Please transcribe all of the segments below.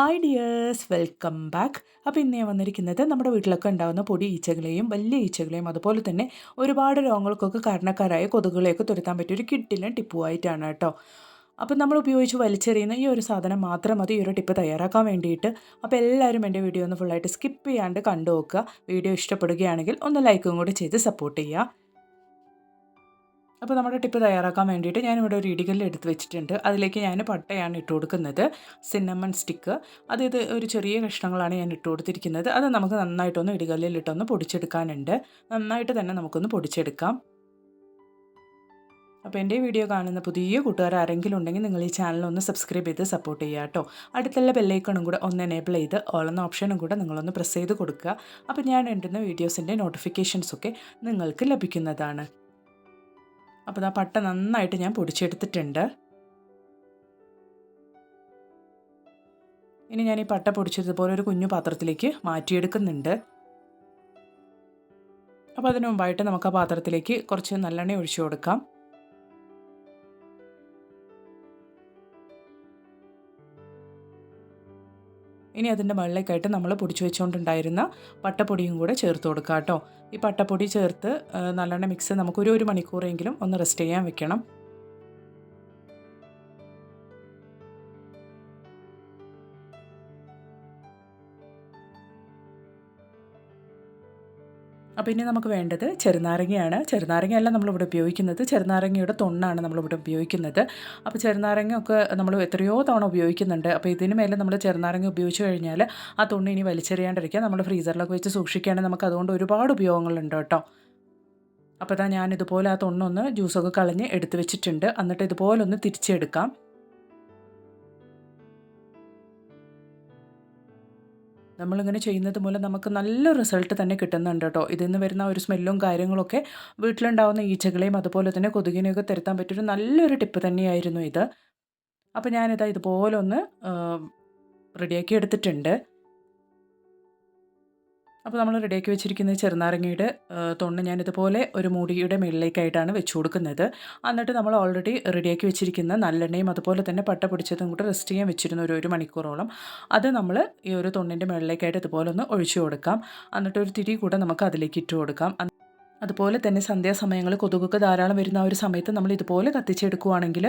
Hi dears, welcome back. അപ്പോൾ ഇന്ന് ഞാൻ വന്നിരിക്കുന്നത് നമ്മുടെ വീട്ടിലൊക്കെ ഉണ്ടാകുന്ന പൊടി ഈച്ചകളെയും വലിയ ഈച്ചകളെയും അതുപോലെ തന്നെ ഒരുപാട് രോഗങ്ങൾക്കൊക്കെ കാരണക്കാരായ കൊതുകുകളെയൊക്കെ തുരത്താൻ പറ്റിയ ഒരു കിഡിലും ടിപ്പുമായിട്ടാണ് കേട്ടോ. അപ്പോൾ നമ്മൾ ഉപയോഗിച്ച് വലിച്ചെറിയുന്ന ഈ ഒരു സാധനം മാത്രം മതി ഈ ഒരു ടിപ്പ് തയ്യാറാക്കാൻ വേണ്ടിയിട്ട്. അപ്പോൾ എല്ലാവരും എൻ്റെ വീഡിയോ ഒന്ന് ഫുള്ളായിട്ട് സ്കിപ്പ് ചെയ്യാണ്ട് കണ്ടു നോക്കുക. വീഡിയോ ഇഷ്ടപ്പെടുകയാണെങ്കിൽ ഒന്ന് ലൈക്കും കൂടി ചെയ്ത് സപ്പോർട്ട് ചെയ്യുക. അപ്പോൾ നമ്മുടെ ടിപ്പ് തയ്യാറാക്കാൻ വേണ്ടിയിട്ട് ഞാനിവിടെ ഒരു ഇടികല്ല് എടുത്ത് വെച്ചിട്ടുണ്ട്. അതിലേക്ക് ഞാൻ പട്ടയാണ് ഇട്ട് കൊടുക്കുന്നത്, സിന്നമൺ സ്റ്റിക്ക്. ഇത് ഒരു ചെറിയ കഷ്ണങ്ങളാണ് ഞാൻ ഇട്ട് കൊടുത്തിരിക്കുന്നത്. അത് നമുക്ക് നന്നായിട്ടൊന്ന് ഇടികല്ലിലിട്ടൊന്ന് പൊടിച്ചെടുക്കാനുണ്ട്. നന്നായിട്ട് തന്നെ നമുക്കൊന്ന് പൊടിച്ചെടുക്കാം. അപ്പോൾ എൻ്റെ വീഡിയോ കാണുന്ന പുതിയ കൂട്ടുകാർ ആരെങ്കിലും ഉണ്ടെങ്കിൽ നിങ്ങൾ ഈ ചാനൽ ഒന്ന് സബ്സ്ക്രൈബ് ചെയ്ത് സപ്പോർട്ട് ചെയ്യുക കേട്ടോ. അടുത്തുള്ള ബെല്ലൈക്കണും കൂടെ ഒന്ന് എനേബിൾ ചെയ്ത് ഓൾ എന്ന ഓപ്ഷനും കൂടെ നിങ്ങളൊന്ന് പ്രസ് ചെയ്ത് കൊടുക്കുക. അപ്പോൾ ഞാൻ ഇടുന്ന വീഡിയോസിൻ്റെ നോട്ടിഫിക്കേഷൻസൊക്കെ നിങ്ങൾക്ക് ലഭിക്കുന്നതാണ്. അപ്പോൾ ആ പട്ട നന്നായിട്ട് ഞാൻ പൊടിച്ചെടുത്തിട്ടുണ്ട്. ഇനി ഞാൻ ഈ പട്ട പൊടിച്ചതുപോലെ ഒരു കുഞ്ഞു പാത്രത്തിലേക്ക് മാറ്റിയെടുക്കുന്നുണ്ട്. അപ്പോൾ അതിന് മുമ്പായിട്ട് നമുക്ക് ആ പാത്രത്തിലേക്ക് കുറച്ച് നല്ലെണ്ണ ഒഴിച്ചു കൊടുക്കാം. ഇനി അതിൻ്റെ മുകളിലേക്കായിട്ട് നമ്മൾ പൊടിച്ചു വെച്ചുകൊണ്ടുണ്ടായിരുന്ന പട്ടപ്പൊടിയും കൂടെ ചേർത്ത് കൊടുക്കുക കേട്ടോ. ഈ പട്ടപ്പൊടി ചേർത്ത് നല്ലെണ്ണ മിക്സ് നമുക്കൊരു 1 മണിക്കൂറെങ്കിലും ഒന്ന് റെസ്റ്റ് ചെയ്യാൻ വെക്കണം. അപ്പോൾ ഇനി നമുക്ക് വേണ്ടത് ചെറുനാരങ്ങയാണ്. ചെറുനാരങ്ങയല്ല നമ്മളിവിടെ ഉപയോഗിക്കുന്നത്, ചെറുനാരങ്ങയുടെ തൊണ്ണാണ് നമ്മളിവിടെ ഉപയോഗിക്കുന്നത്. അപ്പോൾ ചെറുനാരങ്ങ ഒക്കെ നമ്മൾ എത്രയോ തവണ ഉപയോഗിക്കുന്നുണ്ട്. അപ്പോൾ ഇതിന് മേലെ നമ്മൾ ചെറുനാരങ്ങ ഉപയോഗിച്ച് കഴിഞ്ഞാൽ ആ തൊണ്ണി ഇനി വലിച്ചെറിയാണ്ടിരിക്കുക. നമ്മൾ ഫ്രീസറിലൊക്കെ വെച്ച് സൂക്ഷിക്കുകയാണെങ്കിൽ നമുക്ക് അതുകൊണ്ട് ഒരുപാട് ഉപയോഗങ്ങളുണ്ട് കേട്ടോ. അപ്പോൾ ഞാനിതുപോലെ ആ തൊണ്ണൊന്ന് ജ്യൂസൊക്കെ കളഞ്ഞ് എടുത്ത് വെച്ചിട്ടുണ്ട്. എന്നിട്ട് ഇതുപോലെ ഒന്ന് തിരിച്ചെടുക്കാം. നമ്മളിങ്ങനെ ചെയ്യുന്നത് മൂലം നമുക്ക് നല്ല റിസൾട്ട് തന്നെ കിട്ടുന്നുണ്ട് കേട്ടോ. ഇതിൽ നിന്ന് വരുന്ന ഒരു സ്മെല്ലും കാര്യങ്ങളൊക്കെ വീട്ടിലുണ്ടാകുന്ന ഈച്ചകളെയും അതുപോലെ തന്നെ കൊതുകിനെയൊക്കെ തുരത്താൻ പറ്റിയൊരു നല്ലൊരു ടിപ്പ് തന്നെയായിരുന്നു ഇത്. അപ്പോൾ ഞാനിതാ ഇതുപോലെ ഒന്ന് റെഡിയാക്കി എടുത്തിട്ടുണ്ട്. അപ്പോൾ നമ്മൾ റെഡിയാക്കി വെച്ചിരിക്കുന്ന ചെറുനാരങ്ങയുടെ തൊണ്ട് ഞാനിതുപോലെ ഒരു മൂടിയുടെ മുകളിലേക്കായിട്ടാണ് വെച്ച് കൊടുക്കുന്നത്. എന്നിട്ട് നമ്മൾ ഓൾറെഡി റെഡിയാക്കി വെച്ചിരിക്കുന്ന നല്ലെണ്ണയും അതുപോലെ തന്നെ പട്ട പൊടിച്ചതും കൂടെ റെസ്റ്റ് ചെയ്യാൻ വെച്ചിരുന്ന ഒരു 1 മണിക്കൂറോളം അത് നമ്മൾ ഈ ഒരു തൊണ്ടിൻ്റെ മുകളിലേക്കായിട്ട് ഇതുപോലെ ഒന്ന് ഒഴിച്ചു കൊടുക്കാം. എന്നിട്ട് ഒരു തിരി കൂടെ നമുക്ക് അതിലേക്ക് ഇട്ട് കൊടുക്കാം. അതുപോലെ തന്നെ സന്ധ്യാസമയങ്ങളിൽ കൊതുകൊക്കെ ധാരാളം വരുന്ന ആ ഒരു സമയത്ത് നമ്മൾ ഇതുപോലെ കത്തിച്ചെടുക്കുകയാണെങ്കിൽ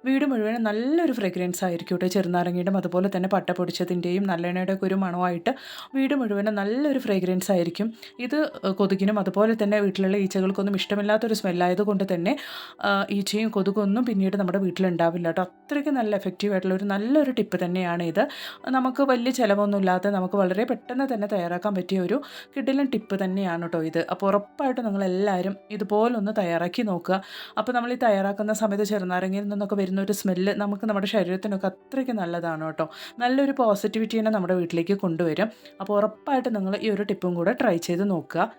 വീട് മുഴുവൻ നല്ലൊരു ഫ്രേഗ്രൻസ് ആയിരിക്കും കേട്ടോ. ചെറുനാരങ്ങയുടെയും അതുപോലെ തന്നെ പട്ട പൊടിച്ചതിൻ്റെയും നല്ലെണ്ണയുടെ ഒക്കെ ഒരു മണമായിട്ട് വീട് മുഴുവൻ നല്ലൊരു ഫ്രേഗ്രൻസ് ആയിരിക്കും. ഇത് കൊതുകിനും അതുപോലെ തന്നെ വീട്ടിലുള്ള ഈച്ചകൾക്കൊന്നും ഇഷ്ടമില്ലാത്തൊരു സ്മെല്ലായതുകൊണ്ട് തന്നെ ഈച്ചയും കൊതുകൊന്നും പിന്നീട് നമ്മുടെ വീട്ടിലുണ്ടാവില്ല കേട്ടോ. അത്രയ്ക്ക് നല്ല എഫക്റ്റീവ് ആയിട്ടുള്ള ഒരു നല്ലൊരു ടിപ്പ് തന്നെയാണ് ഇത്. നമുക്ക് വലിയ ചിലവൊന്നുമില്ലാതെ നമുക്ക് വളരെ പെട്ടെന്ന് തന്നെ തയ്യാറാക്കാൻ പറ്റിയ ഒരു കിടിലൻ ടിപ്പ് തന്നെയാണ് കേട്ടോ ഇത്. അപ്പോൾ ഉറപ്പായിട്ടും എല്ലാവരും ഇതുപോലൊന്ന് തയ്യാറാക്കി നോക്കുക. അപ്പോൾ നമ്മൾ ഈ തയ്യാറാക്കുന്ന സമയത്ത് ചെറുനാരങ്ങയിൽ നിന്നൊക്കെ വരുന്ന ഒരു സ്മെല്ല് നമുക്ക് നമ്മുടെ ശരീരത്തിനൊക്കെ അത്രയ്ക്ക് നല്ലതാണ് കേട്ടോ. നല്ലൊരു പോസിറ്റിവിറ്റീനെ നമ്മുടെ വീട്ടിലേക്ക് കൊണ്ടുവരും. അപ്പോൾ ഉറപ്പായിട്ട് നിങ്ങൾ ഈ ഒരു ടിപ്പും കൂടെ ട്രൈ ചെയ്ത് നോക്കുക.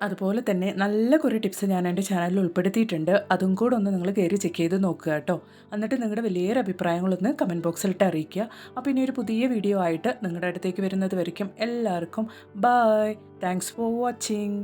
അതുപോലെ തന്നെ നല്ല കുറേ ടിപ്സ് ഞാൻ എൻ്റെ ചാനലിൽ ഉൾപ്പെടുത്തിയിട്ടുണ്ട്. അതും കൂടെ ഒന്ന് നിങ്ങൾ കയറി ചെക്ക് ചെയ്ത് നോക്കുക കേട്ടോ. എന്നിട്ട് നിങ്ങളുടെ വലിയൊരു അഭിപ്രായങ്ങളൊന്ന് കമൻറ്റ് ബോക്സിലിട്ട് അറിയിക്കുക. അപ്പോൾ ഇനി ഒരു പുതിയ വീഡിയോ ആയിട്ട് നിങ്ങളുടെ അടുത്തേക്ക് വരുന്നത് വരയ്ക്കും എല്ലാവർക്കും ബൈ. Thanks for watching.